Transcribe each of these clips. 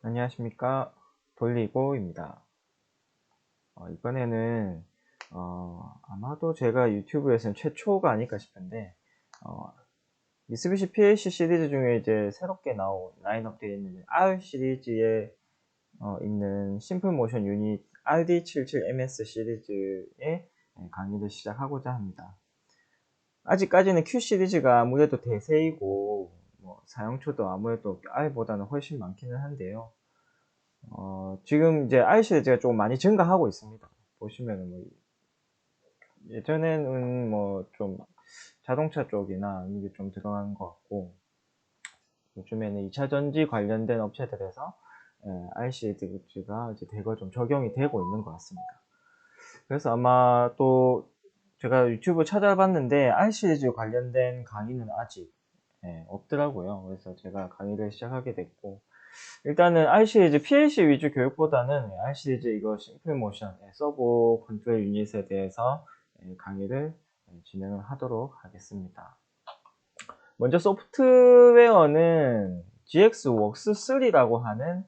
안녕하십니까, 돌리고입니다. 이번에는 아마도 제가 유튜브에서는 최초가 아닐까 싶은데 미쓰비시 PAC 시리즈 중에 이제 새롭게 나온 라인업 되어 있는 R 시리즈에 있는 심플 모션 유닛 RD77MS 시리즈의 강의를 시작하고자 합니다. 아직까지는 Q 시리즈가 아무래도 대세이고 사용초도 아무래도 R보다는 훨씬 많기는 한데요. 지금 이제 R 시리즈가 좀 많이 증가하고 있습니다. 보시면은 예전에는 좀 자동차 쪽이나 이런 게 좀 들어간 것 같고, 요즘에는 2차 전지 관련된 업체들에서 R 시리즈가 이제 대거 좀 적용이 되고 있는 것 같습니다. 그래서 아마 또 제가 유튜브 찾아봤는데 R 시리즈 관련된 강의는 아직 없더라고요. 그래서 제가 강의를 시작하게 됐고, 일단은 R 시리즈 PLC 위주 교육보다는 R 시리즈 이거 심플 모션 서버 컨트롤 유닛에 대해서 강의를 진행을 하도록 하겠습니다. 먼저 소프트웨어는 GXWorks3라고 하는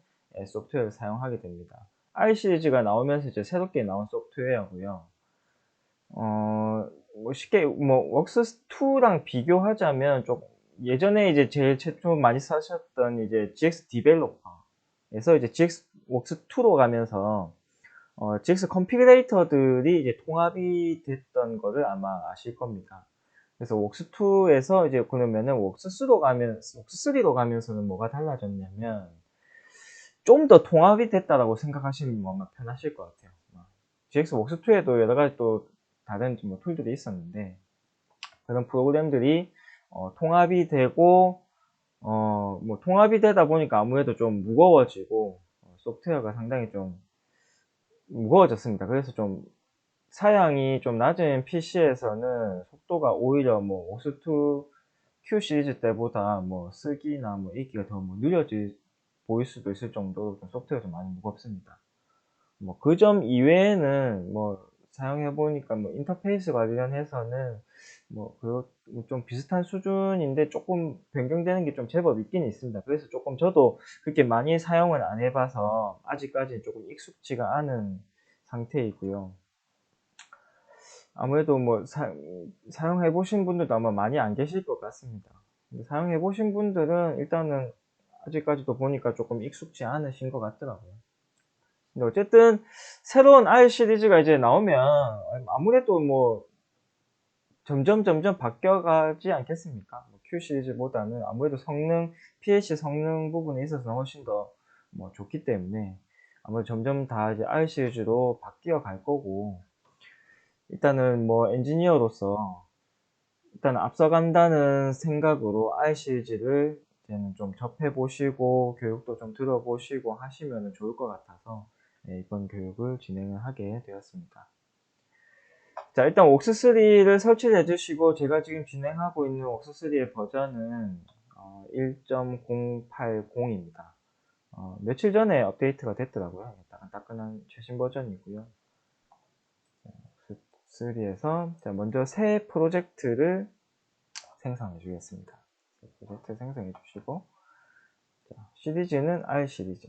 소프트웨어를 사용하게 됩니다. R 시리즈가 나오면서 이제 새롭게 나온 소프트웨어고요. 쉽게 웍스2랑 비교하자면 좀 예전에 이제 제일 최초 많이 쓰셨던 이제 GX 디벨로퍼에서 이제 GX 웍스2로 가면서 GX 컴피그레이터들이 이제 통합이 됐던 거를 아마 아실 겁니다. 그래서 웍스2에서 이제 그러면은 웍스3로 가면서는 뭐가 달라졌냐면 좀 더 통합이 됐다라고 생각하시면 아마 편하실 것 같아요. GX 웍스2에도 여러 가지 또 다른 툴들이 있었는데 그런 프로그램들이 통합이 되고 통합이 되다 보니까 아무래도 좀 무거워지고 소프트웨어가 상당히 좀 무거워졌습니다. 그래서 좀 사양이 좀 낮은 PC에서는 속도가 오히려 웍스2 Q 시리즈 때보다 쓰기나 읽기가 더 느려질 보일 수도 있을 정도로 좀 소프트웨어가 좀 많이 무겁습니다. 그 점 이외에는 사용해 보니까 인터페이스 관련해서는 좀 비슷한 수준인데 조금 변경되는 게 좀 제법 있긴 있습니다. 그래서 조금 저도 그렇게 많이 사용을 안 해봐서 아직까지 조금 익숙지가 않은 상태이고요. 아무래도 사용해 보신 분들도 아마 많이 안 계실 것 같습니다. 사용해 보신 분들은 일단은 아직까지도 보니까 조금 익숙지 않으신 것 같더라고요. 근데 어쨌든 새로운 R 시리즈가 이제 나오면 아무래도 점점 바뀌어가지 않겠습니까? Q 시리즈보다는 아무래도 PLC 성능 부분에 있어서 훨씬 더 좋기 때문에 아무래도 점점 다 이제 R 시리즈로 바뀌어 갈 거고, 일단은 엔지니어로서 일단 앞서간다는 생각으로 R 시리즈를 이제는 좀 접해 보시고 교육도 좀 들어보시고 하시면 좋을 것 같아서 이번 교육을 진행을 하게 되었습니다. 자, 일단 웍스3를 설치를 해주시고, 제가 지금 진행하고 있는 웍스3의 버전은 1.080입니다. 며칠 전에 업데이트가 됐더라고요. 따끈따끈한 최신 버전이고요. 웍스3에서 먼저 새 프로젝트를 생성해 주겠습니다. 프로젝트 생성해 주시고, 시리즈는 R 시리즈.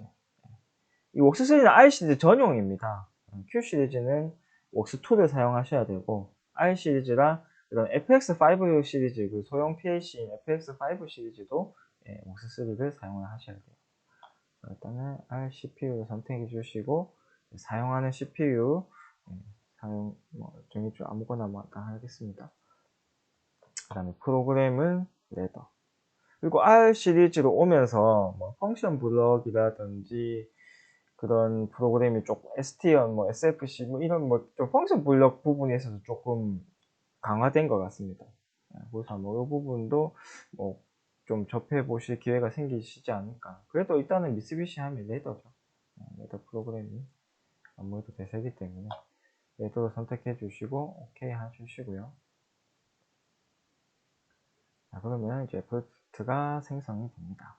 이 웍스3는 R 시리즈 전용입니다. Q 시리즈는 웍스2를 사용하셔야 되고, R 시리즈랑 그런 FX5 시리즈, 그 소형 PLC인 FX5 시리즈도 웍스3를 사용을 하셔야 돼요. 일단은 R CPU를 선택해 주시고, 사용하는 CPU 정해주 아무거나 다 하겠습니다. 그 다음에 프로그램은 레더. 그리고 R 시리즈로 오면서 펑션 블럭이라든지 그런 프로그램이 조금 STL, SFC 이런 좀 펑션 블럭 부분에 있어서 조금 강화된 것 같습니다. 그래서 이 부분도 좀 접해 보실 기회가 생기시지 않을까. 그래도 일단은 미쓰비시 하면 레더죠. 레더 프로그램이 아무래도 대세기 때문에 레더를 선택해 주시고 오케이 해주시고요. 자, 그러면 이제 프로젝트가 생성이 됩니다.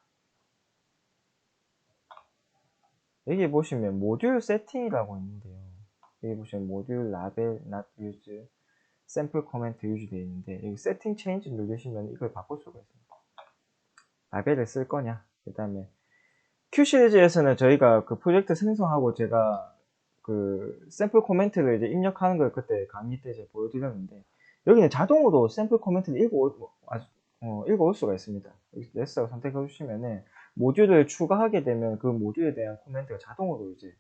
여기 보시면 모듈 세팅이라고 있는데요. 여기 보시면 모듈 라벨 not use 샘플 코멘트 유지 되어 있는데, 여기 세팅 체인지 누르시면 이걸 바꿀 수가 있습니다. 라벨을 쓸 거냐, 그 다음에 Q 시리즈에서는 저희가 그 프로젝트 생성하고 제가 그 샘플 코멘트를 이제 입력하는 걸 그때 강의 때 제가 보여드렸는데, 여기는 자동으로 샘플 코멘트를 읽어올 수가 있습니다. 여기서 yes라고 선택해 주시면은 모듈을 추가하게 되면 그 모듈에 대한 코멘트가 자동으로 이제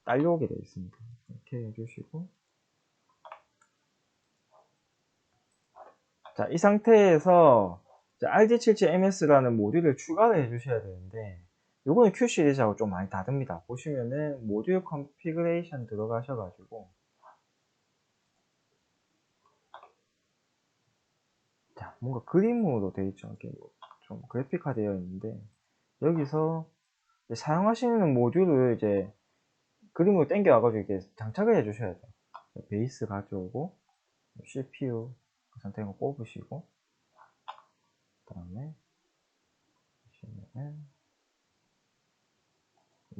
딸려오게 되어 있습니다. 이렇게 해주시고, 자, 이 상태에서 RD77MS라는 모듈을 추가를 해주셔야 되는데, 요거는 Q 시리즈하고 좀 많이 다릅니다. 보시면은 모듈 컨피그레이션 들어가셔가지고, 자, 뭔가 그림으로 되어 있죠. 이렇게 좀 그래픽화 되어 있는데, 여기서 사용하시는 모듈을 이제 그림으로 당겨와가지고 이렇게 장착을 해주셔야 돼요. 베이스 가져오고, CPU 선택을 뽑으시고, 그 다음에 보시면은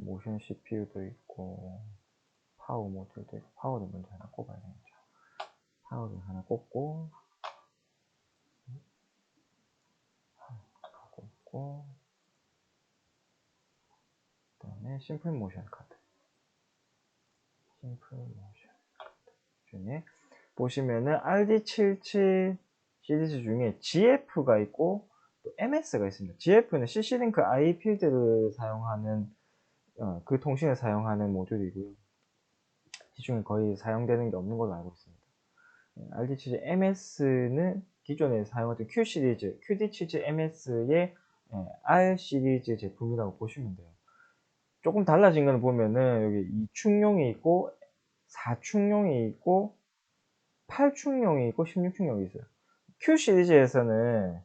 모션 CPU도 있고, 파워 모듈도 있고, 파워를 먼저 하나 꼽아야 되겠죠. 파워를 하나 꼽고, 꼽고, 그 다음에 심플 모션 카드. 심플 모션 카드 중에 보시면은 RD77 시리즈 중에 GF가 있고 또 MS가 있습니다. GF는 CC링크 I 필드를 사용하는 그 통신을 사용하는 모듈이고요. 이 중에 거의 사용되는 게 없는 걸로 알고 있습니다. RD77 MS는 기존에 사용했던 Q 시리즈, QD77 MS의 R 시리즈 제품이라고 보시면 돼요. 조금 달라진 거는 보면은 여기 2충용이 있고 4충용이 있고 8충용이 있고 16충용이 있어요. Q 시리즈에서는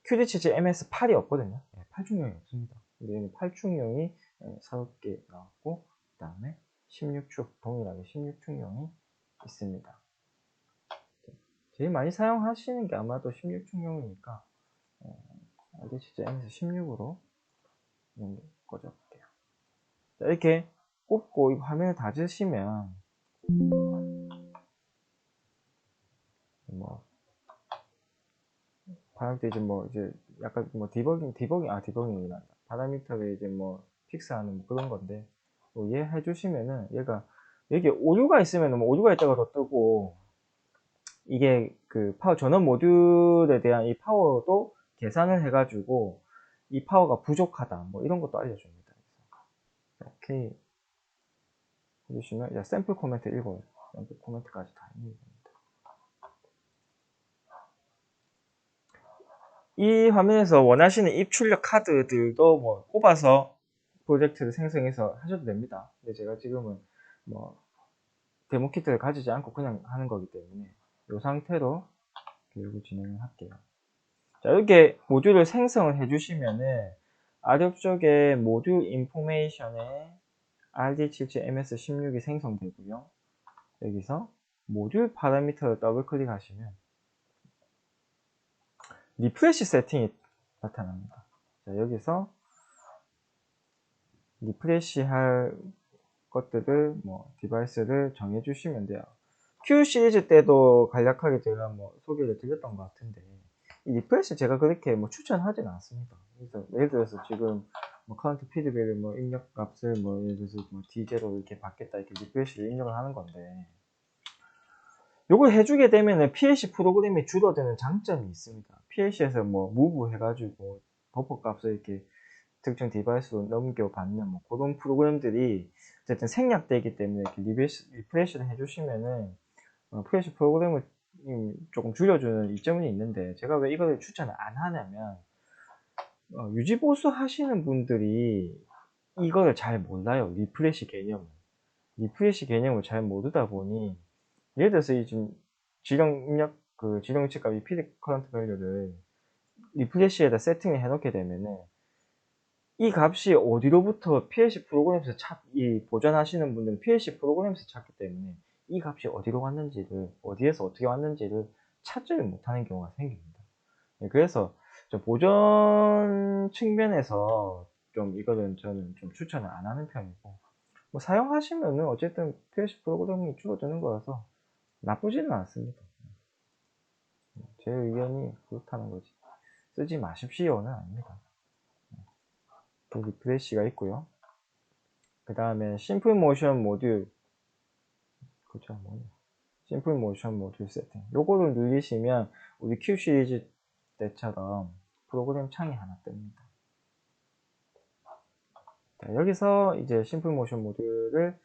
QD77 MS8이 없거든요. 8충용이 없습니다. 근데 여기 8충용이 7개 나왔고, 그 다음에 16축, 동일하게 16충용이 있습니다. 제일 많이 사용하시는 게 아마도 16충용이니까 RD77 MS16으로 꽂아볼게요. 자, 이렇게 꽂고 이 화면을 닫으시면 뭐 파란색 이제 뭐 이제 약간 뭐 디버깅이나 파라미터를 이제 뭐 픽스하는 뭐 그런 건데, 뭐 얘 해주시면은 얘가 여기 오류가 있으면은 뭐 오류가 있다고 더 뜨고, 이게 그 파워 전원 모듈에 대한 이 파워도 계산을 해가지고 이 파워가 부족하다 뭐 이런 것도 알려줍니다. 이렇게 해주시면 이제 샘플 코멘트 읽어요. 샘플 코멘트까지 다 읽는 겁니다. 이 화면에서 원하시는 입출력 카드들도 뭐 꼽아서 프로젝트를 생성해서 하셔도 됩니다. 근데 제가 지금은 뭐 데모 키트를 가지지 않고 그냥 하는 거기 때문에 이 상태로 교육을 진행을 할게요. 자, 이렇게 모듈을 생성을 해주시면은 아래쪽에 모듈 인포메이션에 RD77MS16이 생성되고요. 여기서 모듈 파라미터를 더블 클릭하시면 리프레시 세팅이 나타납니다. 자, 여기서 리프레시 할 것들을 뭐 디바이스를 정해 주시면 돼요. Q 시리즈 때도 간략하게 제가 뭐 소개를 드렸던 것 같은데, 이 리프레시 제가 그렇게 뭐 추천하진 않습니다. 그래서 예를 들어서 지금 뭐 카운트 피드백을 뭐 입력 값을 뭐 예를 들어서 뭐 D0 이렇게 받겠다 이렇게 리프레시를 입력을 하는 건데, 요걸 해주게 되면은 PLC 프로그램이 줄어드는 장점이 있습니다. PLC에서 뭐 무브 해가지고 버퍼 값을 이렇게 특정 디바이스로 넘겨받는 뭐 그런 프로그램들이 어쨌든 생략되기 때문에 이렇게 리프레시를 해주시면은 PLC 프로그램을 조금 줄여주는 이점이 있는데, 제가 왜 이걸 추천을 안 하냐면 유지 보수 하시는 분들이 이거를 잘 몰라요. 리프레시 개념을 잘 모르다 보니, 예를 들어서 이 지금 지령 입력 그 지령 위치값 이 피드 커런트 밸류를 리프레시에다 세팅을 해놓게 되면은 이 값이 어디로부터 PLC 프로그램에서 보존하시는 분들은 PLC 프로그램에서 찾기 때문에 이 값이 어디로 왔는지를, 어디에서 어떻게 왔는지를 찾지를 못하는 경우가 생깁니다. 그래서 보존 측면에서 좀 이거는 저는 좀 추천을 안 하는 편이고, 뭐 사용하시면은 어쨌든 PLC 프로그램이 줄어드는 거라서 나쁘지는 않습니다. 제 의견이 그렇다는 거지. 쓰지 마십시오는 아닙니다. 리프레시가 있고요. 그 다음에 심플 모션 모듈, 그죠? 심플 모션 모듈 세팅. 요거를 누르시면 우리 Q 시리즈 때처럼 프로그램 창이 하나 뜹니다. 자, 여기서 이제 심플 모션 모듈을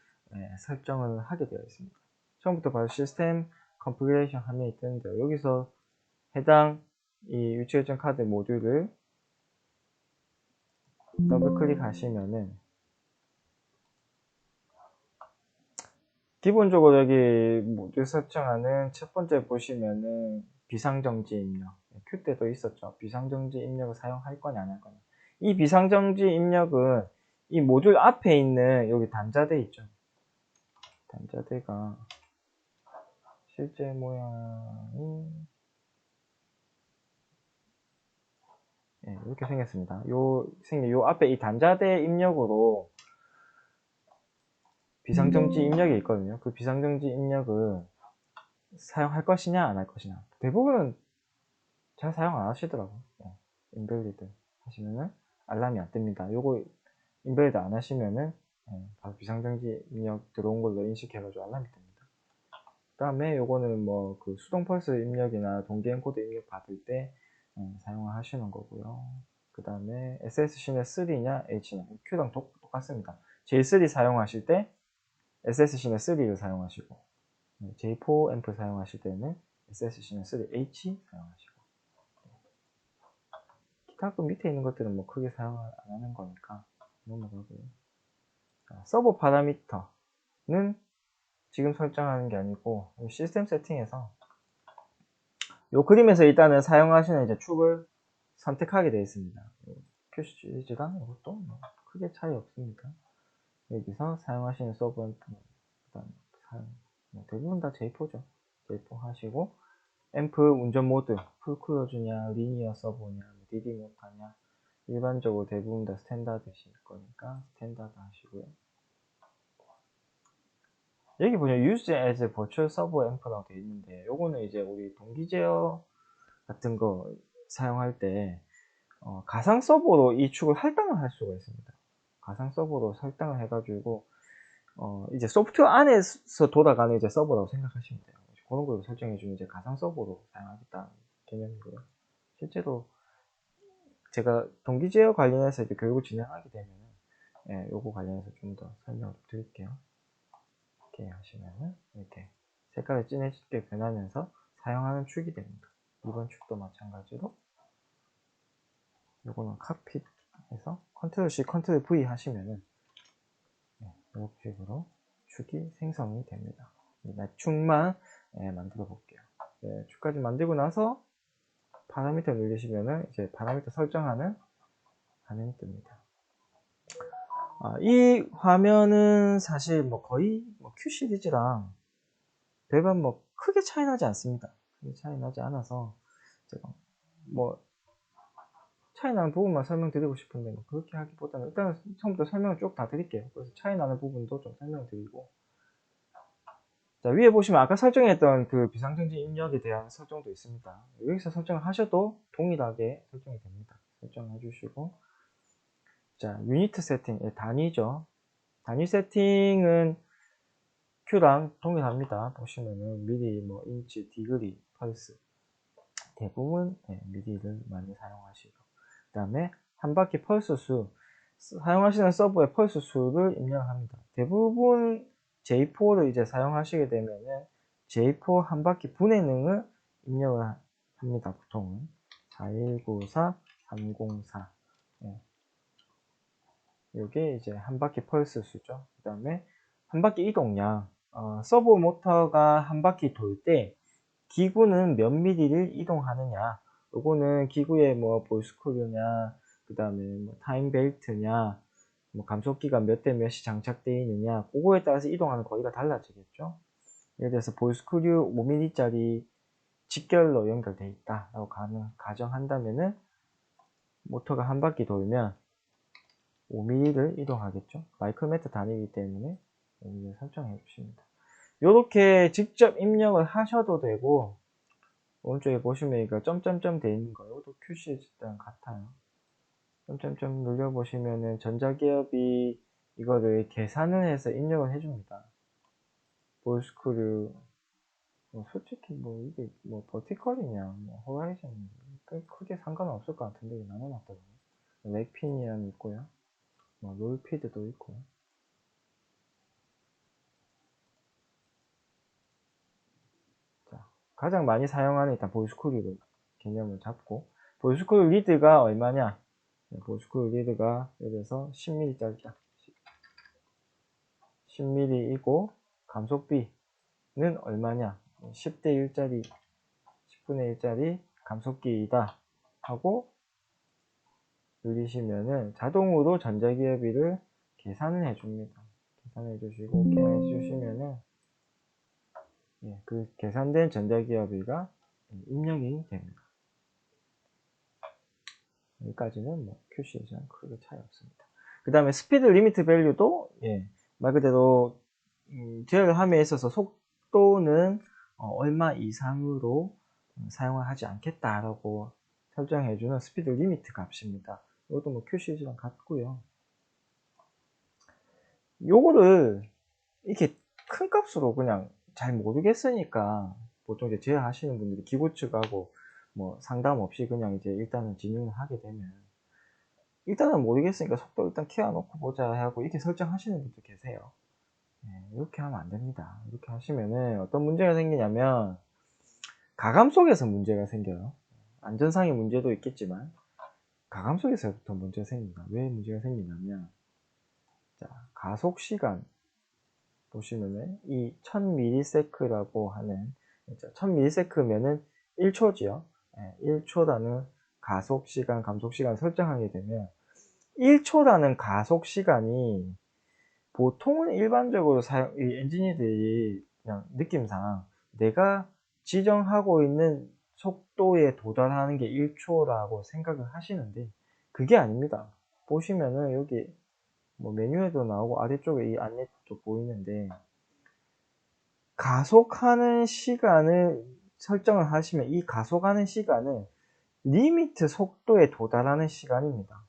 설정을 하게 되어 있습니다. 처음부터 바로 시스템 컨피그레이션 화면이 뜨는데요. 여기서 해당 이 위치 결정 카드 모듈을 더블 클릭하시면은 기본적으로 여기 모듈 설정하는 첫 번째 보시면은 비상정지 입력, Q 때도 있었죠. 비상정지 입력을 사용할 거냐 안 할 거냐. 이 비상정지 입력은 이 모듈 앞에 있는 여기 단자대 있죠. 단자대가 실제 모양이 이렇게 생겼습니다. 요 앞에 이 단자대 입력으로 비상정지 입력이 있거든요. 그 비상정지 입력을 사용할 것이냐 안 할 것이냐. 대부분은 잘 사용 안 하시더라고요. 인밸리드 하시면은 알람이 안 뜹니다. 요거 인밸리드 안 하시면은 바로 비상정지 입력 들어온 걸로 인식해가지고 알람이 뜹니다. 그 다음에 요거는 뭐 그 수동 펄스 입력이나 동기 엔코드 입력 받을 때 사용을 하시는 거고요. 그 다음에 SSC는 3냐 H냐 Q랑 똑같습니다. J3 사용하실 때 SSC는 3를 사용하시고 J4 앰프 사용하실 때는 SSC는 3H 사용하시고 기타 그 밑에 있는 것들은 뭐 크게 사용 안 하는 거니까 넘어가고요. 서버 파라미터는 지금 설정하는 게 아니고 시스템 세팅에서 요 그림에서 일단은 사용하시는 이제 축을 선택하게 되어 있습니다. Q 시리즈랑 이것도 뭐 크게 차이 없습니다. 여기서 사용하시는 서버 그다음 대부분 다 J4죠. J4 하시고 앰프 운전 모드 풀 클로즈냐 리니어 서버냐 DD 모타냐 일반적으로 대부분 다 스탠다드실 거니까 스탠다드 하시고요. 여기 보면 Use as Virtual Server Amp라고 되어 있는데 요거는 이제 우리 동기 제어 같은 거 사용할 때 가상 서버로 이 축을 할당을 할 수가 있습니다. 가상 서버로 설정을 해가지고 이제 소프트웨어 안에서 돌아가는 이제 서버라고 생각하시면 돼요. 그런 걸 설정해주면 이제 가상 서버로 사용하겠다는 개념이고요. 실제로 제가 동기 제어 관련해서 이제 교육을 진행하게 되면 요거 관련해서 좀 더 설명을 드릴게요. 이렇게 하시면은 이렇게 색깔이 진해지게 변하면서 사용하는 축이 됩니다. 이번 축도 마찬가지로 요거는 칵핏해서 컨트롤 C, 컨트롤 V 하시면은 이런 식으로 축이 생성이 됩니다. 축만 만들어 볼게요. 축까지 만들고 나서 파라미터 누르시면은 이제 파라미터 설정하는 화면이 뜹니다. 이 화면은 사실 뭐 거의 Q 시리즈랑 별반 뭐 크게 차이 나지 않습니다. 크게 차이 나지 않아서 제가 뭐 차이 나는 부분만 설명드리고 싶은데 뭐 그렇게 하기보다는 일단 처음부터 설명을 쭉 다 드릴게요. 그래서 차이 나는 부분도 좀 설명드리고 자 위에 보시면 아까 설정했던 그 비상정지 입력에 대한 설정도 있습니다. 여기서 설정을 하셔도 동일하게 설정이 됩니다. 설정해 주시고 자 유니트 세팅 단위죠. 단위 세팅은 Q랑 동일합니다. 보시면은 미리 뭐 인치, 디그리, 펄스 대부분 미리를 많이 사용하시고 그 다음에 한 바퀴 펄스 수 사용하시는 서버의 펄스 수를 입력합니다. 대부분 J4를 이제 사용하시게 되면은 J4 한 바퀴 분해능을 입력을 합니다. 보통은 4194 304 이게 이제 한 바퀴 펄스 수죠. 그 다음에 한 바퀴 이동량 서버 모터가 한 바퀴 돌 때 기구는 몇 미리를 이동하느냐 요거는 기구에 뭐 볼스크류냐 그 다음에 뭐 타임 벨트냐 뭐 감속기가 몇 대 몇이 장착되어 있느냐 그거에 따라서 이동하는 거리가 달라지겠죠. 예를 들어서 볼스크류 5mm짜리 직결로 연결되어 있다 라고 가정한다면은 모터가 한 바퀴 돌면 5mm를 이동하겠죠. 마이크로미터 단위이기 때문에 5mm 설정해 주십니다. 이렇게 직접 입력을 하셔도 되고 오른쪽에 보시면 이거 점점점 되어 있는 거 이것도 QC랑 같아요. 점점점 눌려보시면은 전자기업이 이거를 계산을 해서 입력을 해줍니다. 볼스크류, 솔직히 뭐 이게 뭐 버티컬이냐, 뭐 호라이즌, 크게 상관은 없을 것 같은데 나눠놨더라고요. 렉핀이랑 있고요. 뭐 롤피드도 있고. 자, 가장 많이 사용하는 일단 볼스크류로 개념을 잡고, 볼스크류 리드가 얼마냐? 볼스크류 리드가 예를 들어서 10mm짜리다. 10mm이고 감속비는 얼마냐? 10대 1짜리, 10분의 1짜리 감속기이다 하고 누르시면은 자동으로 전자기업비를 계산을 해줍니다. 계산해 주시고 오케이 해주시면은 그 계산된 전자기업비가 입력이 됩니다. 여기까지는 뭐 QC에서는 크게 차이 없습니다. 그 다음에 스피드 리미트 밸류도 말 그대로 제어함에 있어서 속도는 얼마 이상으로 사용을 하지 않겠다라고 설정해주는 스피드 리미트 값입니다. 이것도 뭐 QC랑 같고요. 요거를 이렇게 큰 값으로 그냥 잘 모르겠으니까 보통 이제 제어하시는 분들이 기구 측하고 뭐 상담 없이 그냥 이제 일단은 진행을 하게 되면 일단은 모르겠으니까 속도 일단 키워놓고 보자 하고 이렇게 설정하시는 분도 계세요. 이렇게 하면 안 됩니다. 이렇게 하시면은 어떤 문제가 생기냐면 가감 속에서 문제가 생겨요. 안전상의 문제도 있겠지만 가감 속에서부터 문제가 생깁니다. 왜 문제가 생기냐면 자, 가속 시간 보시면은 이 1000ms라고 하는 1000ms면은 1초지요. 1초라는 가속 시간, 감속 시간 설정하게 되면 1초라는 가속 시간이 보통은 일반적으로 이 엔지니어들이 그냥 느낌상 내가 지정하고 있는 속도에 도달하는 게 1초라고 생각을 하시는데 그게 아닙니다. 보시면은 여기 뭐 메뉴에도 나오고 아래쪽에 이 안내도 보이는데 가속하는 시간을 설정을 하시면 이 가속하는 시간은 리미트 속도에 도달하는 시간입니다.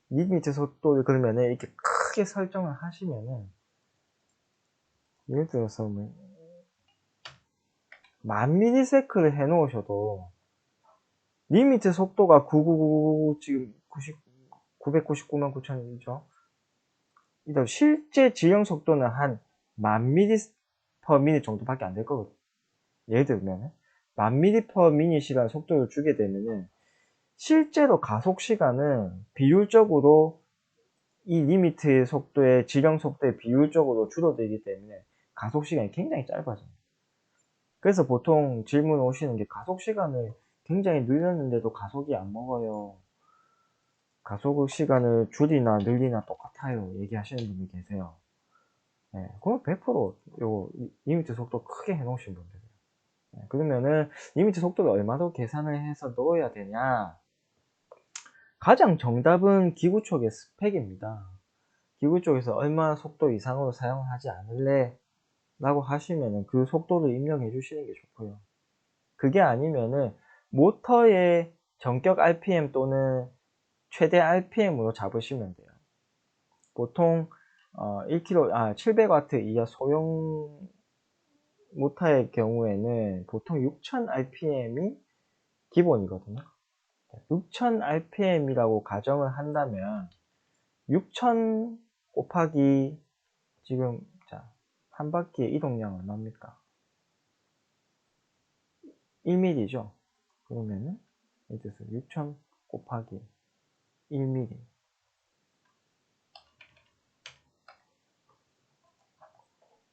리미트 속도를 그러면은 이렇게 크게 설정을 하시면은 예를 들어서 뭐 1000ms를 해 놓으셔도 리미트 속도가 999 지금 999만 9천이죠. 실제 지형 속도는 한 1000ms/min 정도밖에 안 될 거거든요. 예를 들면 1000ms/min이라는 속도를 주게 되면은 실제로 가속 시간은 비율적으로 이 리미트 속도의 지령 속도에 비율적으로 줄어들기 때문에 가속 시간이 굉장히 짧아집니다. 그래서 보통 질문 오시는 게 가속 시간을 굉장히 늘렸는데도 가속이 안 먹어요. 가속 시간을 줄이나 늘리나 똑같아요. 얘기하시는 분이 계세요. 그럼 100% 요 리미트 속도 크게 해놓으신 분들이에요. 그러면은 리미트 속도를 얼마로 계산을 해서 넣어야 되냐? 가장 정답은 기구 쪽의 스펙입니다. 기구 쪽에서 얼마 속도 이상으로 사용하지 않을래? 라고 하시면은 그 속도를 입력해 주시는 게 좋고요. 그게 아니면은 모터의 전격 RPM 또는 최대 RPM으로 잡으시면 돼요. 보통 700W 이하 소형 모터의 경우에는 보통 6000 RPM이 기본이거든요. 6000 RPM이라고 가정을 한다면 6000 곱하기 지금 한 바퀴의 이동량 얼마입니까? 1mm죠. 그러면은 예를 들어서 6000 곱하기 1mm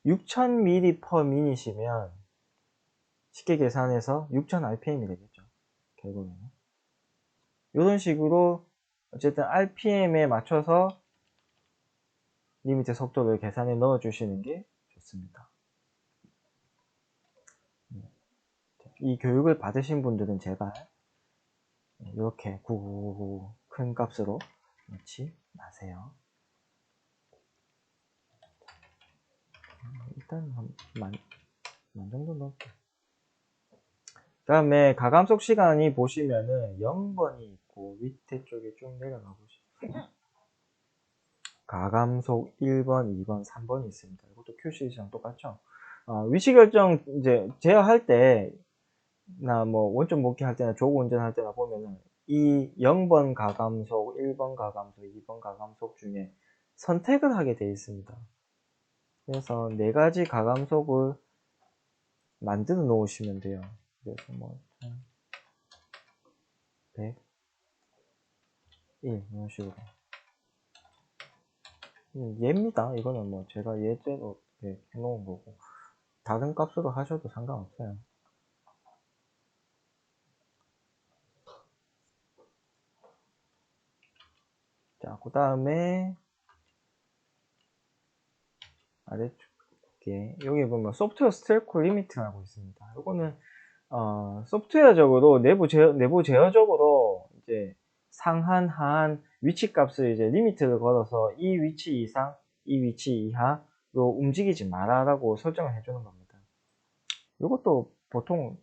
6000ml/min이시면 쉽게 계산해서 6000 rpm이 되겠죠. 결국에는 이런 식으로 어쨌든 rpm에 맞춰서 리미트 속도를 계산해 넣어 주시는 게 좋습니다. 이 교육을 받으신 분들은 제발 이렇게 999 큰 값으로 넣지 마세요. 일단 만 정도 넣을게요. 그 다음에 가감속 시간이 보시면은 0번이 있고 그 밑에 쪽에 쭉 내려가 보시면 가감속 1번, 2번, 3번이 있습니다. 이것도 QC랑 똑같죠. 위치 결정 이제 제어할 때 나 뭐 원점 복귀할 때나 조구 운전할 때나 보면은 이 0번 가감속, 1번 가감속, 2번 가감속 중에 선택을 하게 되어 있습니다. 그래서 네 가지 가감속을 만들어 놓으시면 돼요. 그래서 뭐 100, 1 이런 식으로. 예입니다. 이거는 뭐 제가 예제로 이렇게 해놓은 거고 다른 값으로 하셔도 상관없어요. 자, 그 다음에 아래쪽에 여기 보면 소프트웨어 스테이크 리미트라고 있습니다. 이거는 소프트웨어적으로 내부 제어적으로 이제 상한, 하한 위치 값을 이제 리미트를 걸어서 이 위치 이상, 이 위치 이하로 움직이지 마라라고 설정을 해주는 겁니다. 이것도 보통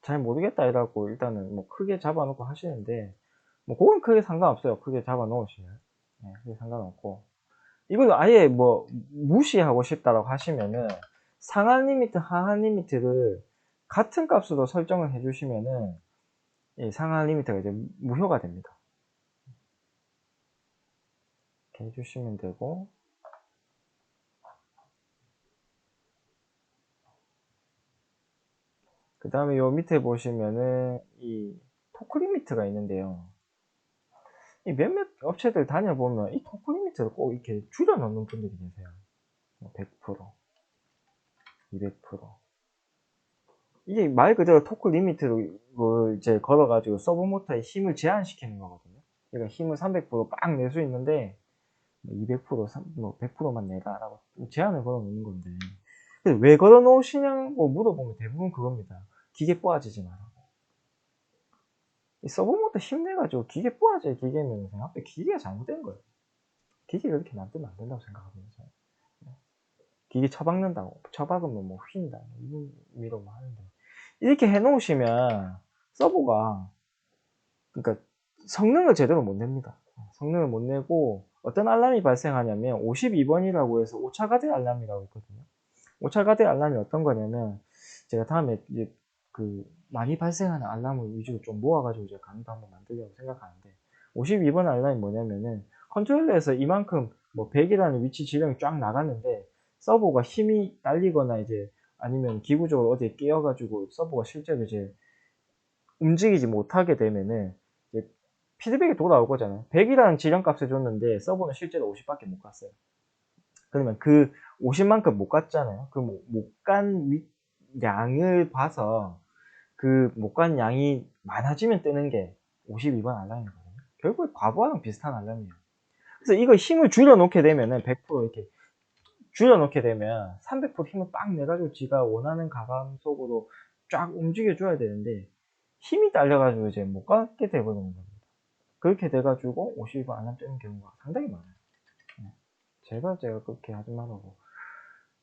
잘 모르겠다 이라고 일단은 뭐 크게 잡아놓고 하시는데 뭐 그건 크게 상관없어요. 크게 잡아 놓으시면 크게 상관없고 이걸 아예 뭐 무시하고 싶다라고 하시면은 상한 리미트, 하한 리미트를 같은 값으로 설정을 해주시면은 이 상한 리미트가 이제 무효가 됩니다. 이렇게 해주시면 되고 그 다음에 요 밑에 보시면은 이 토크 리미트가 있는데요. 이 몇몇 업체들 다녀보면 이 토크 리미트를 꼭 이렇게 줄여 넣는 분들이 계세요. 100%, 200%. 이게 말 그대로 토크 리미트를 이제 걸어가지고 서브 모터의 힘을 제한시키는 거거든요. 그러니까 힘을 300%빡 낼 수 있는데 200%, 뭐 100%만 내라라고 제한을 걸어 놓는 건데 왜 걸어 놓으시냐고 물어보면 대부분 그겁니다. 기계 뽑아지지 마라. 이 서브 모터 힘내가지고 기계 뽑아질 기계면 생각보다 기계가 잘못된 거예요. 기계가 이렇게 놔두면 안 된다고 생각하거든요. 기계 처박는다고. 처박으면 뭐 휜다. 이런 의미로 하는데. 이렇게 해놓으시면 서버가 그러니까 성능을 제대로 못 냅니다. 성능을 못 내고 어떤 알람이 발생하냐면 52번이라고 해서 오차 가대 알람이라고 있거든요. 오차 가대 알람이 어떤 거냐면 제가 다음에 이제 그 많이 발생하는 알람을 위주로 좀 모아가지고 제가 강의도 한번 만들려고 생각하는데 52번 알람이 뭐냐면은 컨트롤러에서 이만큼 뭐 100이라는 위치 지령이 쫙 나갔는데 서버가 힘이 딸리거나 이제 아니면 기구적으로 어디에 끼어가지고 서버가 실제로 이제 움직이지 못하게 되면은 이제 피드백이 돌아올 거잖아요. 100이라는 지령값을 줬는데 서버는 실제로 50밖에 못 갔어요. 그러면 그 50만큼 못 갔잖아요. 그 못 간 양을 봐서 그 못 간 양이 많아지면 뜨는 게 52번 알람이거든요. 결국 과거랑 비슷한 알람이에요. 그래서 이거 힘을 줄여놓게 되면은 100% 이렇게 줄여놓게 되면 300% 힘을 빡 내가지고 지가 원하는 가감속으로 쫙 움직여줘야 되는데 힘이 딸려가지고 이제 못 가게 돼버리는 겁니다. 그렇게 돼가지고 52번 알람 뜨는 경우가 상당히 많아요. 제가 그렇게 하지 말라고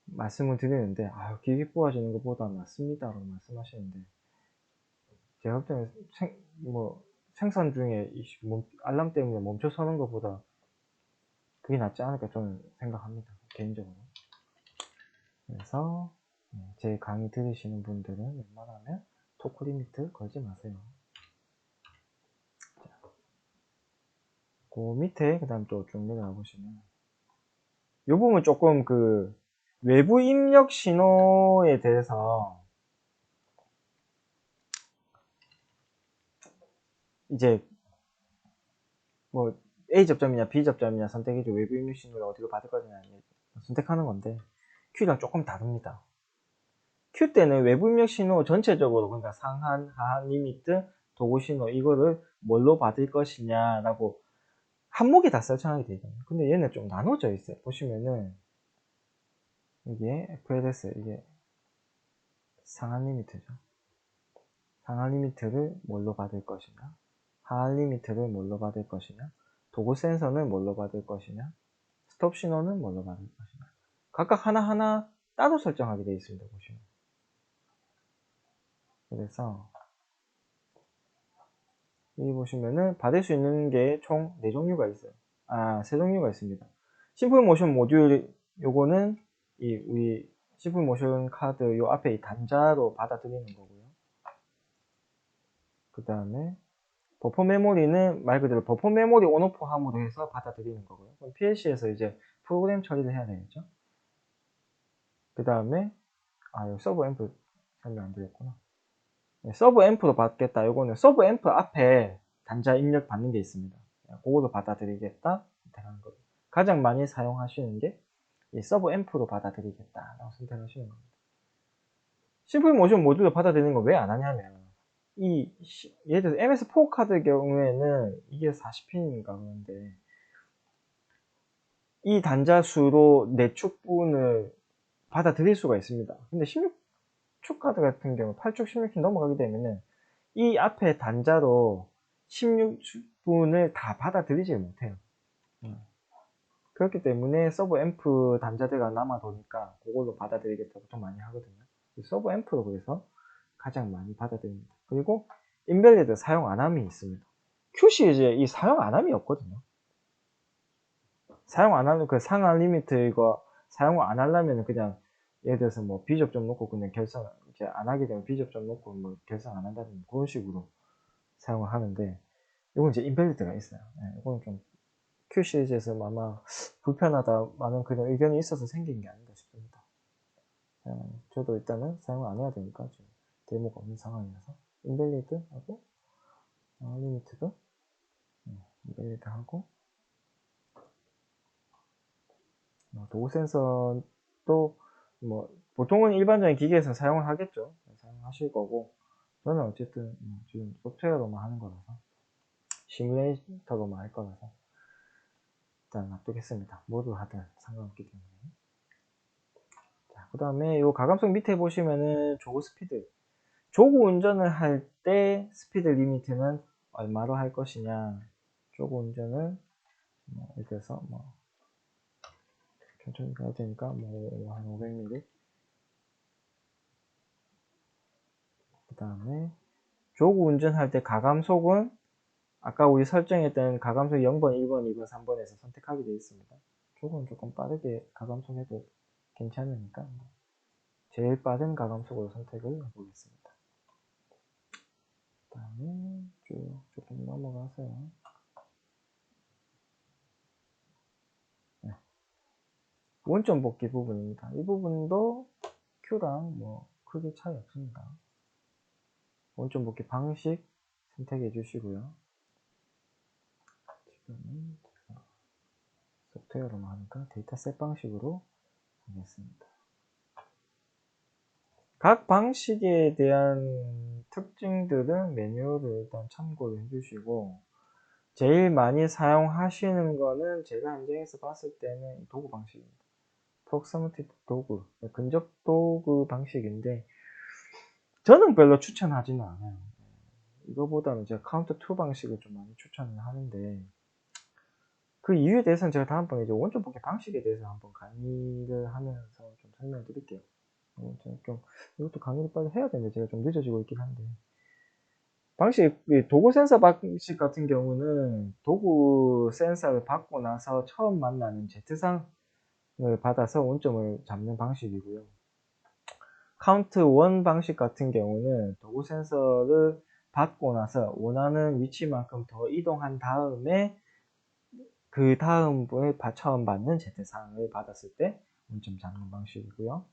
말씀을 드리는데 기계 뽑아지는 것보다 낫습니다라고 말씀하시는데 제가 볼 때는 생산 중에 알람 때문에 멈춰 서는 것보다 그게 낫지 않을까 저는 생각합니다. 개인적으로. 그래서 제 강의 들으시는 분들은 웬만하면 토크 리미트 걸지 마세요. 자, 그 밑에 그 다음 또 쭉 내려가 보시면 이 부분 조금 그 외부 입력 신호에 대해서 이제 뭐 A 접점이냐 B 접점이냐 선택해서 외부 입력 신호를 어디로 받을 거냐 선택하는 건데 Q랑 조금 다릅니다. Q 때는 외부 입력 신호 전체적으로 그러니까 상한, 하한 리미트, 도구 신호 이거를 뭘로 받을 것이냐라고 한목에 다 설정하게 되거든요. 근데 얘는 좀 나눠져 있어요. 보시면은 이게 FLS 이게 상한 리미트죠. 상한 리미트를 뭘로 받을 것이냐, 하한 리미트를 뭘로 받을 것이냐, 도구 센서는 뭘로 받을 것이냐, 스톱 신호는 뭘로 받을 것이냐. 각각 하나하나 따로 설정하게 되어 있습니다. 보시면. 그래서 여기 보시면은 받을 수 있는 게 총 4종류가 있어요. 3종류가 있습니다. 심플 모션 모듈, 요거는 우리 심플 모션 카드 요 앞에 이 단자로 받아들이는 거고요. 그 다음에 버퍼 메모리는 말 그대로 버퍼 메모리 온오프 함으로 해서 받아들이는 거고요. 그럼 PLC에서 이제 프로그램 처리를 해야 되겠죠. 그 다음에 서브 앰프 설명 안 드렸구나. 서브 앰프로 받겠다. 요거는 서브 앰프 앞에 단자 입력 받는 게 있습니다. 그거로 받아들이겠다 선택하는 거고, 가장 많이 사용하시는 게 이 서브 앰프로 받아들이겠다 라고 선택하시는 겁니다. 심플 모션 모듈로 받아들이는 걸 왜 안 하냐면, 예를 들어서 MS4 카드 경우에는 이게 40핀인가 그런데 이 단자 수로 4축분을 받아들일 수가 있습니다. 근데 16축 카드 같은 경우 8축 16핀 넘어가게 되면은 이 앞에 단자로 16분을 다 받아들이지 못해요. 그렇기 때문에 서브 앰프 단자대가 남아 도니까 그걸로 받아들이겠다고 좀 많이 하거든요. 서브 앰프로 그래서 가장 많이 받아들입니다. 그리고 인벨리드 사용 안함이 있습니다. Q 시리즈에 이 사용 안함이 없거든요. 사용 안 하는 그 상한 리미트 이거 사용을 안 하려면 그냥 예를 들어서 뭐 비접점 놓고 그냥 결산 이제 안 하게 되면 비접점 놓고 뭐 결산 안 한다든지 그런 식으로 사용을 하는데, 이건 이제 인벨리드가 있어요. 이건 좀 Q 시리즈에서 아마 불편하다 많은 그런 의견이 있어서 생긴 게 아닌가 싶습니다. 저도 일단은 사용을 안 해야 되니까 지금 데모가 없는 상황이라서 인벨리드 하고 리미트도 인벨리드 하고, 도구 센서도 뭐 보통은 일반적인 기계에서 사용을 하겠죠. 사용하실 거고, 저는 어쨌든 지금 소프트웨어로만 하는 거라서 시뮬레이터로만 할 거라서 일단 놔두겠습니다. 뭐로 하든 상관없기 때문에. 자, 그 다음에 요 가감석 밑에 보시면은 조그 스피드, 조그 운전을 할 때 스피드 리미트는 얼마로 할 것이냐. 조그 운전을 예를 들어서 천천히 가야 되니까 한 500mm. 그 다음에 조그 운전할 때 가감속은 아까 우리 설정했던 가감속 0번, 1번, 2번, 3번에서 선택하게 되어 있습니다. 조그는 조금 빠르게 가감속 해도 괜찮으니까 제일 빠른 가감속으로 선택을 해보겠습니다. 그 다음에 쭉 조금 넘어가서요. 원점 복귀 부분입니다. 이 부분도 Q랑 크게 차이 없습니다. 원점 복귀 방식 선택해 주시고요. 지금은 소프트웨어로만 하니까 데이터셋 방식으로 하겠습니다. 각 방식에 대한 특징들은 매뉴얼을 일단 참고를 해주시고, 제일 많이 사용하시는 거는 제가 현장에서 봤을 때는 도구 방식입니다. 프록시미티 도구, 근접 도구 방식인데 저는 별로 추천하지는 않아요. 이거보다는 제가 카운터 2 방식을 좀 많이 추천을 하는데, 그 이유에 대해서는 제가 다음번에 이제 원점 복귀 방식에 대해서 한번 강의를 하면서 좀 설명을 드릴게요. 이것도 강의를 빨리 해야 되는데 제가 좀 늦어지고 있긴 한데, 도구 센서 방식 같은 경우는 도구 센서를 받고 나서 처음 만나는 Z상을 받아서 원점을 잡는 방식이고요. 카운트 1 방식 같은 경우는 도구 센서를 받고 나서 원하는 위치만큼 더 이동한 다음에 그 다음에 처음 받는 Z상을 받았을 때 원점 잡는 방식이고요.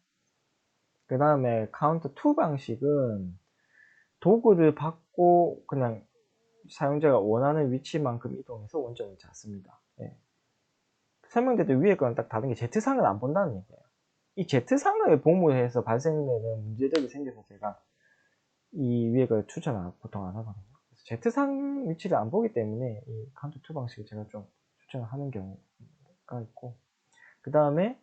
그 다음에 카운트 2 방식은 도구를 받고 그냥 사용자가 원하는 위치만큼 이동해서 원점을 잡습니다. 설명드린 위에 거는 딱 다른 게 Z상을 안 본다는 얘기예요. 이 Z상을 보무해서 발생되는 문제들이 생겨서 제가 이 위에 걸 추천을 보통 안 하거든요. 그래서 Z상 위치를 안 보기 때문에 이 카운트 2 방식을 제가 좀 추천을 하는 경우가 있고, 그 다음에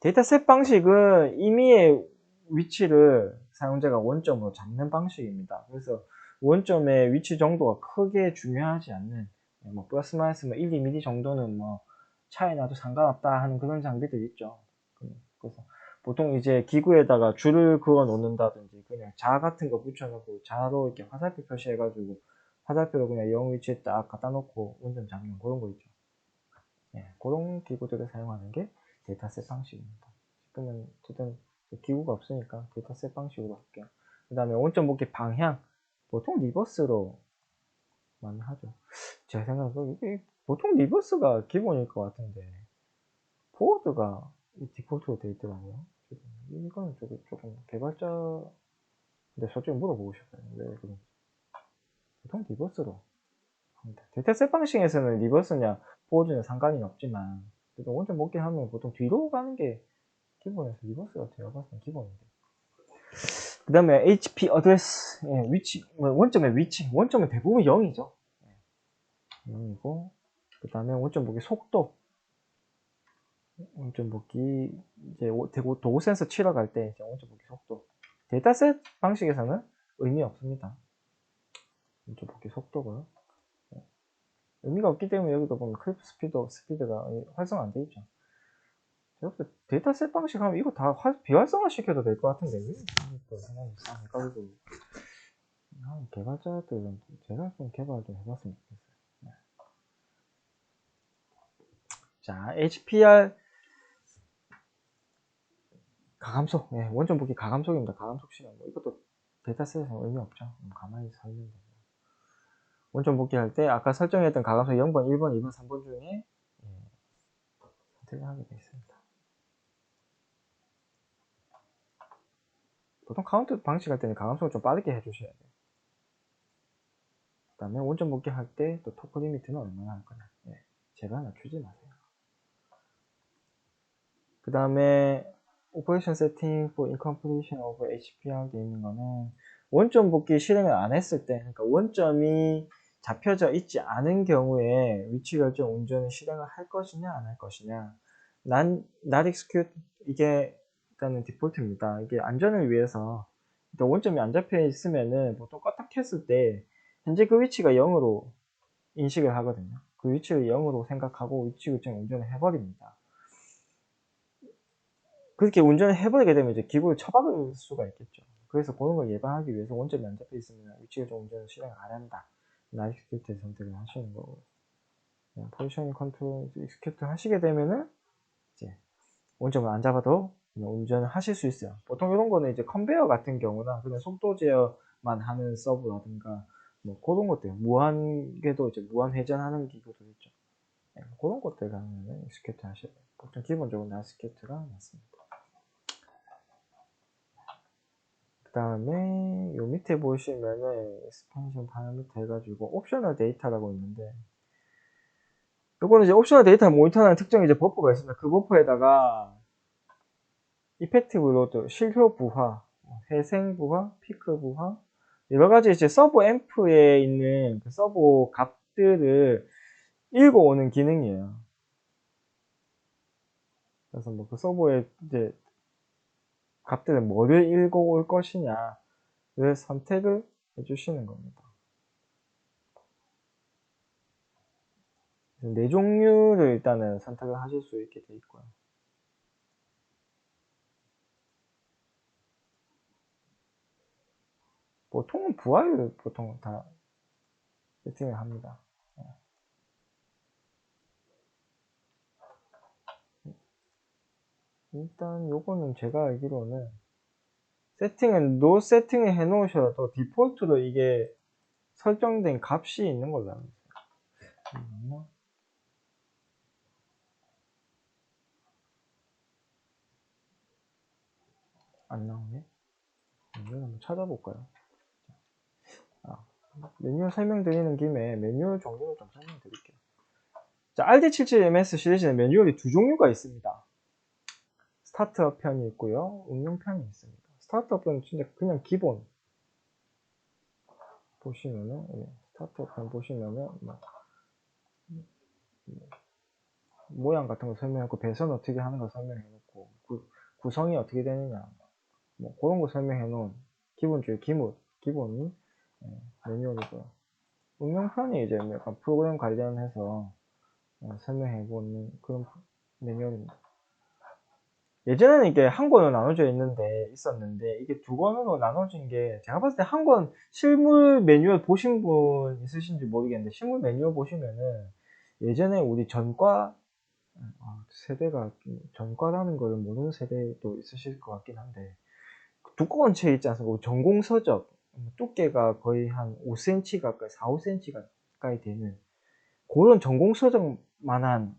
데이터셋 방식은 임의의 위치를 사용자가 원점으로 잡는 방식입니다. 그래서 원점의 위치 정도가 크게 중요하지 않는, 플러스 마이너스 1, 2mm 정도는 차이 나도 상관없다 하는 그런 장비들 있죠. 그래서 보통 이제 기구에다가 줄을 그어 놓는다든지 그냥 자 같은 거 붙여놓고 자로 이렇게 화살표 표시해가지고 화살표로 그냥 영 위치에 딱 갖다 놓고 운전 잡는 그런 거 있죠. 예, 그런 기구들을 사용하는 게 데이터셋 방식입니다. 지금은 어쨌든 기구가 없으니까 데이터셋 방식으로 할게요. 그 다음에 원점 복귀 방향, 보통 리버스로 많이 하죠. 제가 생각해도 이게 보통 리버스가 기본일 것 같은데 포워드가 디폴트로 되어 있더라고요. 이거는 조금 개발자 근데 솔직히 물어보고 싶어요. 왜 그런지. 보통 리버스로 합니다. 데이터셋 방식에서는 리버스냐 포워드냐 상관이 없지만 그래도 원점 복귀 하면 보통 뒤로 가는 게 기본에서 리버스가 제가 봤을 땐 기본인데. 그 다음에 HP 어드레스, 예, 위치, 원점의 위치, 원점은 대부분 0이죠. 0이고, 그 다음에 원점 복귀 속도, 원점 복귀, 이제 도구 센서 치러 갈 때, 원점 복귀 속도. 데이터셋 방식에서는 의미 없습니다. 원점 복귀 속도가. 의미가 없기 때문에 여기도 보면 클립 스피드가 활성화 안 돼 있죠. 제가 데이터셋 방식 하면 이거 다 비활성화 시켜도 될 것 같은데, 왜 또 생각이 헷갈리고. 개발자들은 제가 좀 개발 좀 해봤으면 좋겠어요. 네. 자, HPR 가감속, 네, 원점 복귀 가감속입니다. 가감속 시간, 이것도 데이터셋에서 의미 없죠. 가만히 설명해. 원점 복귀할 때 아까 설정했던 가감속 0번, 1번, 2번, 3번 중에 선택을 하게 되어 있습니다. 보통 카운트 방식할 때는 가감속을 좀 빠르게 해주셔야 돼요. 그 다음에 원점 복귀할 때 또 토크 리미트는 얼마나 할 거냐. 네, 제발 낮추지 마세요. 그 다음에 오퍼레이션 세팅 for incompletion of HPR 돼 있는 거는 원점 복귀 실행을 안 했을 때, 그러니까 원점이 잡혀져 있지 않은 경우에 위치 결정 운전을 실행을 할 것이냐 안 할 것이냐. not execute, 이게 일단은 디폴트입니다. 이게 안전을 위해서 일단 원점이 안 잡혀 있으면은 보통 껐다 켰을 때 현재 그 위치가 0으로 인식을 하거든요. 그 위치를 0으로 생각하고 위치 결정 운전을 해버립니다. 그렇게 운전을 해버리게 되면 이제 기구를 처박을 수가 있겠죠. 그래서 그런 걸 예방하기 위해서 원점이 안 잡혀 있으면 위치결정 운전을 실행 안 한다. 익스큐트 선택을 하시는 거고. 포지셔닝 컨트롤 익스큐트 하시게 되면은 이제 원점을 안 잡아도 운전을 하실 수 있어요. 보통 이런 거는 이제 컨베어 같은 경우나 그냥 속도 제어만 하는 서브라든가 뭐 그런 것들, 무한궤도 이제 무한 회전하는 기구도 있죠. 그런 것들 가면 익스큐트 하셔야 돼요. 보통 기본적으로 익스큐트가 맞습니다. 그 다음에 요 밑에 보시면은 expansion 파라미터 해가지고 옵셔널 데이터라고 있는데 요거는 이제 옵셔널 데이터 모니터라는 특정 이제 버퍼가 있습니다. 그 버퍼에다가 이펙티브 로드, 실효 부하, 회생 부하, 피크 부하 여러 가지 이제 서버 앰프에 있는 그 서버 값들을 읽어오는 기능이에요. 그래서 뭐 그 서버에 이제 값들은 뭐를 읽어올 것이냐를 선택을 해주시는 겁니다. 네 종류를 일단은 선택을 하실 수 있게 되어 있고요. 보통은 부하율 보통 다 세팅을 합니다. 일단 요거는 제가 알기로는 세팅은 노 세팅을 해 놓으셔도 디폴트로 이게 설정된 값이 있는 걸로 알고 있어요. 안 나오네? 이걸 한번 찾아볼까요? 아, 매뉴얼 설명드리는 김에 매뉴얼 종류를 좀 설명드릴게요. 자, RD77MS 시리즈는 매뉴얼이 두 종류가 있습니다. 스타트업 편이 있고요, 응용 편이 있습니다. 스타트업은 진짜 그냥 기본 보시면은, 스타트업 편 보시면은, 모양 같은 거 설명했고, 배선 어떻게 하는 거 설명해놓고, 구성이 어떻게 되느냐, 뭐, 그런 거 설명해놓은 기본적인 기본 매뉴얼이고요. 응용편이 이제 약간 프로그램 관련해서 설명해보는 그런 매뉴얼입니다. 예전에는 이게 한 권으로 나눠져 있었는데, 이게 두 권으로 나눠진 게, 제가 봤을 때 한 권 실물 매뉴얼 보신 분 있으신지 모르겠는데, 실물 매뉴얼 보시면은, 예전에 우리 전과, 세대가, 전과라는 거를 모르는 세대도 있으실 것 같긴 한데, 두꺼운 책 있지 않습니까? 전공서적, 두께가 거의 한 5cm 가까이, 4, 5cm 가까이 되는, 그런 전공서적만한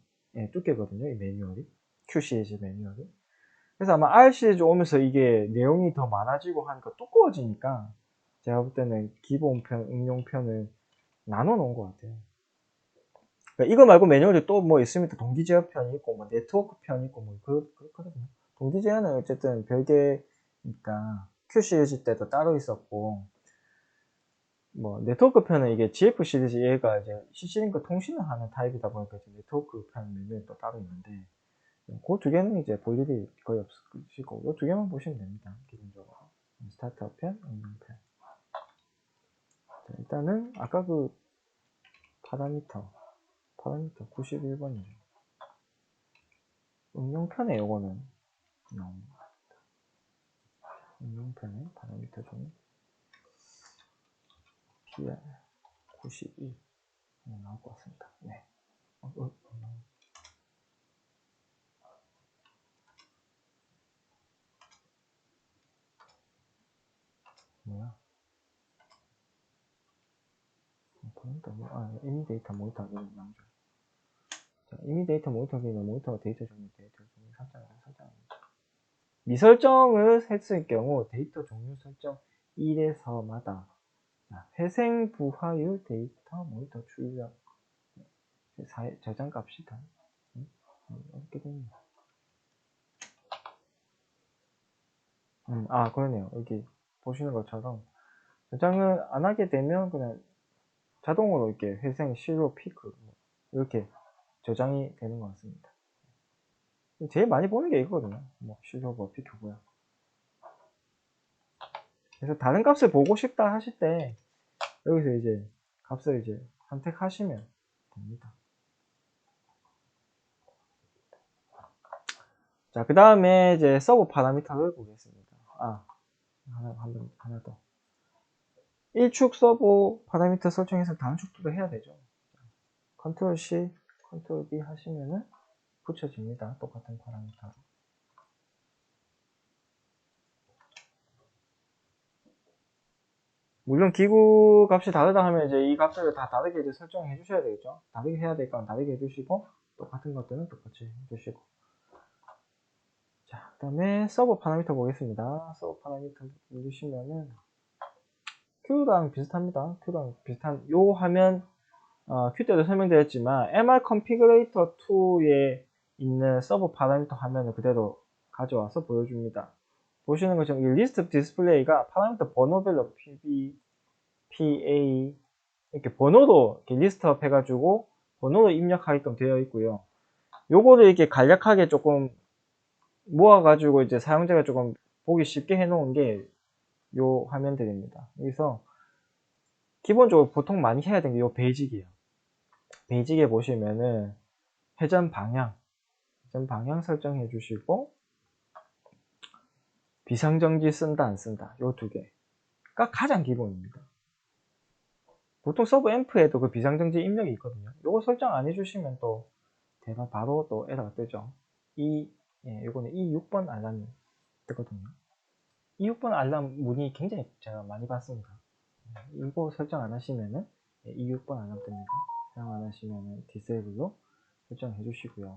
두께거든요, 이 매뉴얼이. QCAG 매뉴얼이. 그래서 아마 R 시리즈 오면서 이게 내용이 더 많아지고 하니까 두꺼워지니까 제가 볼 때는 기본편, 응용편을 나눠 놓은 것 같아요. 그러니까 이거 말고 매뉴얼이 또 뭐 있습니다. 동기제어 편이 있고, 뭐 네트워크 편이 있고, 뭐 그렇거든요. 동기제어는 어쨌든 별개니까 QCG 때도 따로 있었고, 뭐 네트워크 편은 이게 GF 시리즈 얘가 이제 CC링크 통신을 하는 타입이다 보니까 네트워크 편 매뉴얼이 또 따로 있는데, 그 두 개는 이제 볼 일이 거의 없으시고, 이 두 개만 보시면 됩니다. 기본적으로. 스타트업 편, 응용 편. 자, 일단은, 아까 그, 파라미터 91번이죠. 응용편에 요거는 나옵니다. 응용편에 파라미터 중에 PR 92 나올 것 같습니다. 네. 뭐야? 이미 데이터 모니터기 나오죠. 자, 이미 데이터 모니터기는 모니터 데이터 종류 설정합니다. 미설정을 했을 경우 데이터 종류 설정 1에서마다 회생 부하율 데이터 모니터 출력 저장 값이 다 이렇게 됩니다. 그러네요. 여기 보시는 것처럼 저장을 안 하게 되면 그냥 자동으로 이렇게 회생, 실로, 피크 이렇게 저장이 되는 것 같습니다. 제일 많이 보는 게 이거거든요. 뭐 실로, 뭐 피크고요. 그래서 다른 값을 보고 싶다 하실 때 여기서 이제 값을 이제 선택하시면 됩니다. 자, 그 다음에 이제 서브 파라미터를 보겠습니다. 하나 더. 1축 서브 파라미터 설정해서 다음 축도 해야 되죠. 컨트롤 C, 컨트롤 B 하시면은 붙여집니다. 똑같은 파라미터로. 물론 기구 값이 다르다 하면 이제 이 값들을 다 다르게 이제 설정해 주셔야 되겠죠. 다르게 해야 될 건 다르게 해주시고, 똑같은 것들은 똑같이 해주시고. 자, 그 다음에 서브 파라미터 보겠습니다. 서브 파라미터 누르시면은 Q랑 비슷합니다. Q랑 비슷한 요 화면 Q 때도 설명드렸지만 MR 컨피그레이터 2에 있는 서브 파라미터 화면을 그대로 가져와서 보여줍니다. 보시는 것처럼 이 리스트 디스플레이가 파라미터 번호별로 PB, PA 이렇게 번호로 이렇게 리스트업 해가지고 번호로 입력하게끔 되어 있고요. 요거를 이렇게 간략하게 조금 모아가지고 이제 사용자가 조금 보기 쉽게 해놓은 게 요 화면들입니다. 여기서 기본적으로 보통 많이 해야 되는 게 요 베이직이에요. 베이직에 보시면은 회전 방향 설정해 주시고 비상정지 쓴다 안 쓴다 요 두 개가 가장 기본입니다. 보통 서브 앰프에도 그 비상정지 입력이 있거든요. 요거 설정 안 해주시면 또 대박 바로 또 에러가 뜨죠. 요거는 이 6번 알람이 뜨거든요. 이 6번 알람 문의 굉장히 제가 많이 받습니다. 이거 설정 안 하시면은 이 6번 알람 뜹니다. 사용 안 하시면은 디세이블로 설정해 주시고요.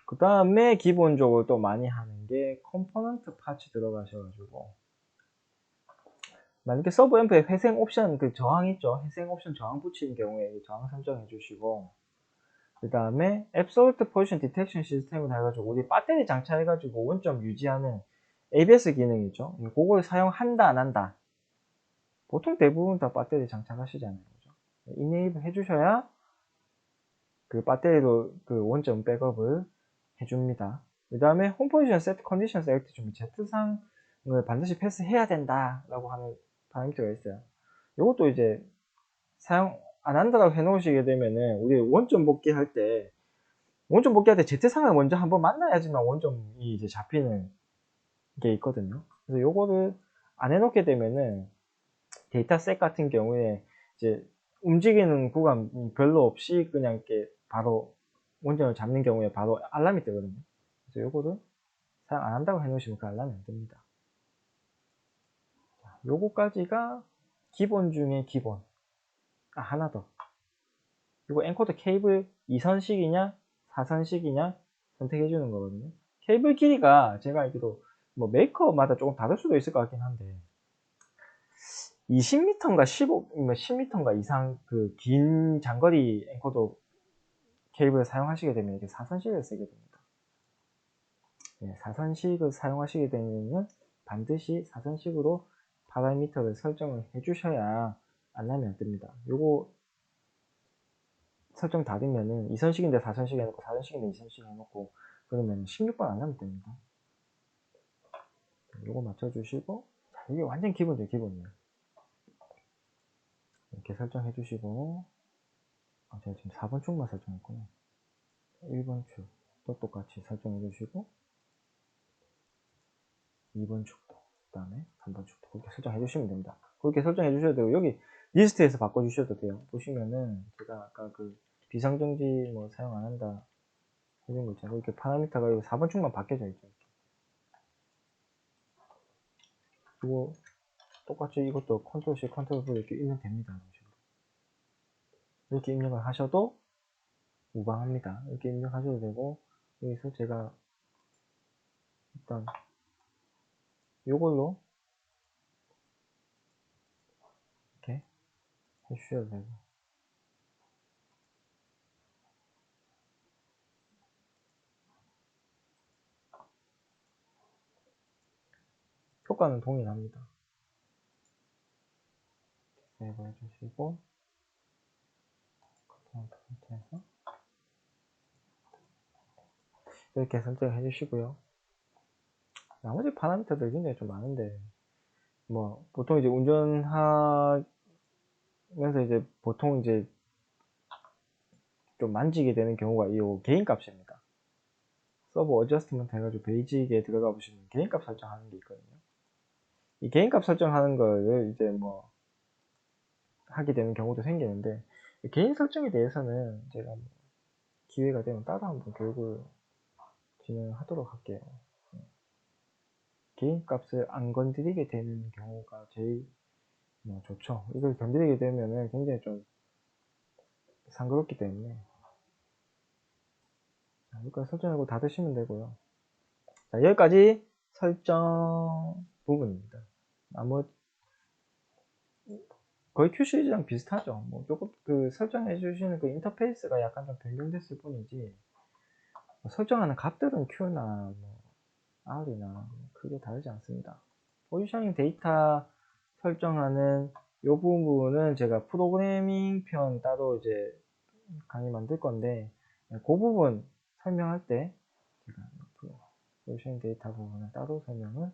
그 다음에 기본적으로 또 많이 하는 게 컴포넌트 파츠 들어가셔가지고 만약에 서브 앰프에 회생 옵션 그 저항 있죠. 회생 옵션 저항 붙이는 경우에 저항 설정해 주시고 그 다음에 앱솔루트 포지션 디텍션 시스템을 해가지고 우리 배터리 장착해가지고 원점 유지하는 ABS 기능이죠. 그걸 사용한다 안 한다. 보통 대부분 다 배터리 장착하시잖아요. 그죠? 이네이블 해주셔야 그 배터리로 그 원점 백업을 해줍니다. 그 다음에 홈 포지션 세트 컨디션 셀렉트 중 Z상을 반드시 패스해야 된다 라고 하는 파라미터가 있어요. 이것도 이제 사용 안 한다고 해놓으시게 되면은 우리 원점 복귀할 때 원점 복귀할 때 Z상을 먼저 한번 만나야지만 원점이 이제 잡히는 게 있거든요. 그래서 요거를 안 해놓게 되면은 데이터셋 같은 경우에 이제 움직이는 구간이 별로 없이 그냥 이렇게 바로 원점을 잡는 경우에 바로 알람이 뜨거든요. 그래서 요거를 사용 안 한다고 해놓으시면 그 알람이 안 뜹니다. 요거까지가 기본 중에 기본. 하나 더. 이거 엔코더 케이블 2선식이냐 4선식이냐 선택해 주는 거거든요. 케이블 길이가 제가 알기로 뭐 메이커마다 조금 다를 수도 있을 것 같긴 한데 20m인가 10m인가 이상 그 긴 장거리 엔코더 케이블을 사용하시게 되면 이렇게 4선식을 쓰게 됩니다. 네, 4선식을 사용하시게 되면 반드시 4선식으로 파라미터를 설정을 해 주셔야 알람이 안 뜹니다. 요거 설정 다 되면은 2선식인데 4선식 해놓고 4선식인데 2선식 해놓고 그러면 16번 알람이 뜹니다. 요거 맞춰주시고 자, 이게 완전 기본이에요. 기본이에요. 이렇게 설정해 주시고 제가 지금 4번 축만 설정했구나. 1번 축도 똑같이 설정해 주시고 2번 축도 그 다음에 3번 축도 그렇게 설정해 주시면 됩니다. 그렇게 설정해 주셔도 되고 여기 리스트에서 바꿔 주셔도 돼요. 보시면은 제가 아까 그 비상정지 뭐 사용 안 한다 이런 거 있잖아요. 이렇게 파라미터가 4번 축만 바뀌어져 있죠. 그리고 똑같이 이것도 컨트롤 C, 컨트롤 V 이렇게 입력 됩니다. 이렇게 입력을 하셔도 무방합니다. 이렇게 입력하셔도 되고 여기서 제가 일단 이걸로 이렇게 해주셔도 되고 효과는 동일합니다. 세이브 해주시고 컨트롤 프린트해서 이렇게 설정해 주시고요. 나머지 파라미터들 굉장히 좀 많은데 뭐 보통 이제 운전하면서 이제 보통 이제 좀 만지게 되는 경우가 이 개인 값입니다. 서버 어저스트먼트 해가지고 베이직에 들어가 보시면 개인 값 설정하는 게 있거든요. 이 개인 값 설정하는 거를 이제 뭐 하게 되는 경우도 생기는데 개인 설정에 대해서는 제가 뭐 기회가 되면 따로 한번 교육을 진행하도록 할게요. 개인 값을 안 건드리게 되는 경우가 제일 뭐 좋죠. 이걸 건드리게 되면은 굉장히 좀 상그럽기 때문에 여기까지 설정하고 닫으시면 되고요. 자, 여기까지 설정 부분입니다. 나머지 거의 q 시리즈랑 비슷하죠. 뭐 조금 그 설정해 주시는 그 인터페이스가 약간 좀 변경됐을 뿐이지 뭐 설정하는 값들은 Q나 뭐 R이나 크게 다르지 않습니다. 포지셔닝 데이터 설정하는 이 부분은 제가 프로그래밍 편 따로 이제 강의 만들 건데 그 부분 설명할 때 제가 포지셔닝 데이터 부분은 따로 설명을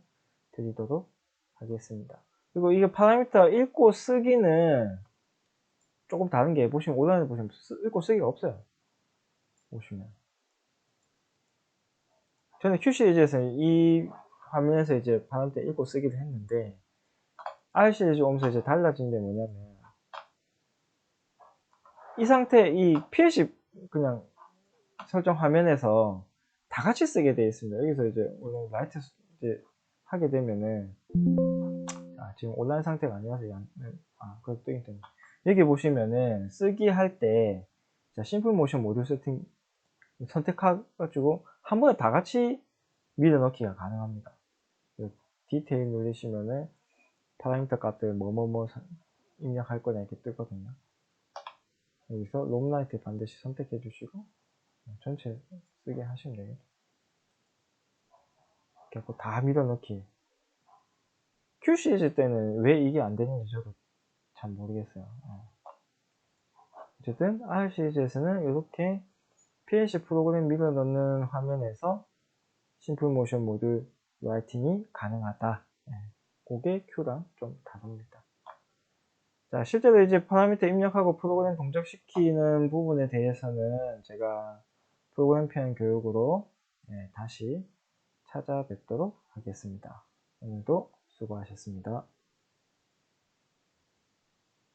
드리도록 하겠습니다. 그리고 이게 파라미터 읽고 쓰기는 조금 다른 게 보시면 온라인에 보시면 읽고 쓰기가 없어요. 보시면 저는 Q 시리즈에서 이 화면에서 이제 파라미터 읽고 쓰기를 했는데 R 시리즈 오면서 이제 달라진 게 뭐냐면 이 상태 이 PLC 그냥 설정 화면에서 다 같이 쓰게 되어 있습니다. 여기서 이제 온라인 라이트 이제 하게 되면은 지금 온라인 상태가 아니라서 그래도 뜨긴 뜨네. 여기 보시면은 쓰기 할 때 심플 모션 모듈 세팅 선택해가지고 한 번에 다 같이 밀어 넣기가 가능합니다. 디테일 누르시면은 파라미터 값들 뭐뭐뭐 입력할 거냐 이렇게 뜨거든요. 여기서 롬라이트 반드시 선택해 주시고 전체 쓰게 하시면 되겠죠. 이렇게 다 밀어 넣기. QC해질 때는 왜 이게 안 되는지 저도 잘 모르겠어요. 어쨌든 R 시리즈에서는 이렇게 PLC 프로그램 밀어 넣는 화면에서 심플 모션 모드 라이팅이 가능하다. 그게 Q랑 좀 다릅니다. 자, 실제로 이제 파라미터 입력하고 프로그램 동작시키는 부분에 대해서는 제가 프로그램 표현 교육으로 다시 찾아뵙도록 하겠습니다. 오늘도 수고하셨습니다.